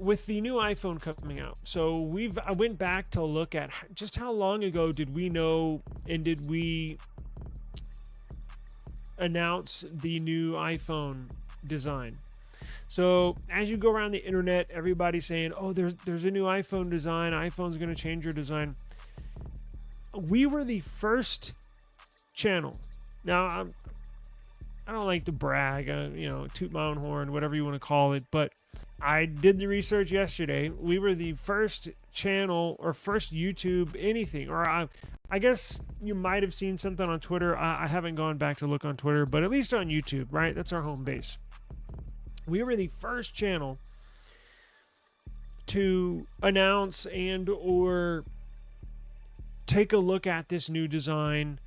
with the new iPhone coming out, so I went back to look at just how long ago did we know and did we announce the new iPhone design. So as you go around the internet, everybody's saying, "Oh, there's a new iPhone design. iPhone's going to change your design." We were the first channel. Now, I don't like to brag, toot my own horn, whatever you want to call it, but I did the research yesterday. We were the first channel or first YouTube anything, or I guess you might have seen something on Twitter. I haven't gone back to look on Twitter, but at least on YouTube, right? That's our home base. We were the first channel to announce and or take a look at this new design,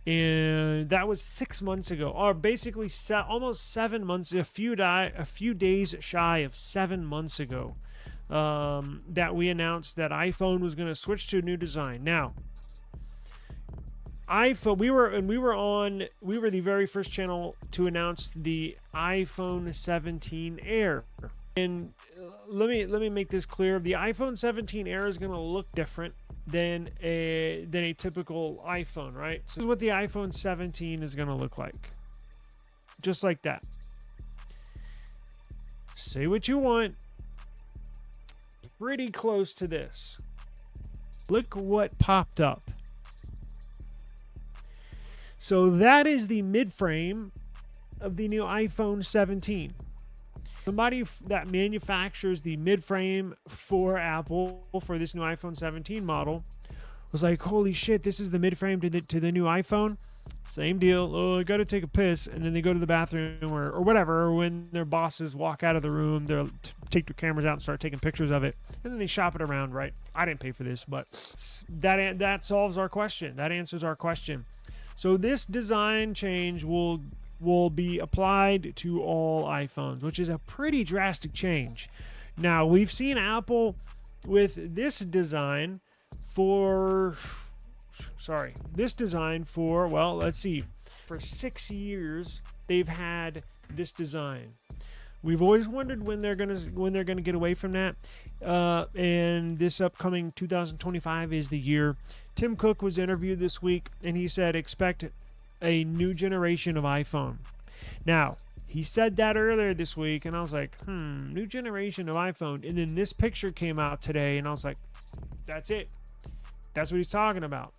and that was 6 months ago, or basically almost 7 months, a few days shy of 7 months ago, that we announced that iPhone was going to switch to a new design. Now, iPhone, we were the very first channel to announce the iPhone 17 Air. And let me make this clear: the iPhone 17 Air is going to look different than a typical iPhone, right? So this is what the iPhone 17 is going to look like, just like that. Say what you want, pretty close to this. Look what popped up. So that is the mid-frame of the new iPhone 17. Somebody that manufactures the mid-frame for Apple for this new iPhone 17 model was like, "Holy shit, this is the mid-frame to the new iPhone." Same deal. "Oh, I got to take a piss," and then they go to the bathroom or whatever. Or when their bosses walk out of the room, they'll take their cameras out and start taking pictures of it, and then they shop it around. Right? I didn't pay for this, but that solves our question. That answers our question. So this design change will be applied to all iPhones, which is a pretty drastic change. Now, we've seen Apple with this design for, well, let's see, for 6 years they've had this design. We've always wondered when they're gonna get away from that, and this upcoming 2025 is the year. Tim Cook was interviewed this week, and he said expect a new generation of iPhone. Now, he said that earlier this week, and I was like, new generation of iPhone. And then this picture came out today, and I was like, that's it. That's what he's talking about.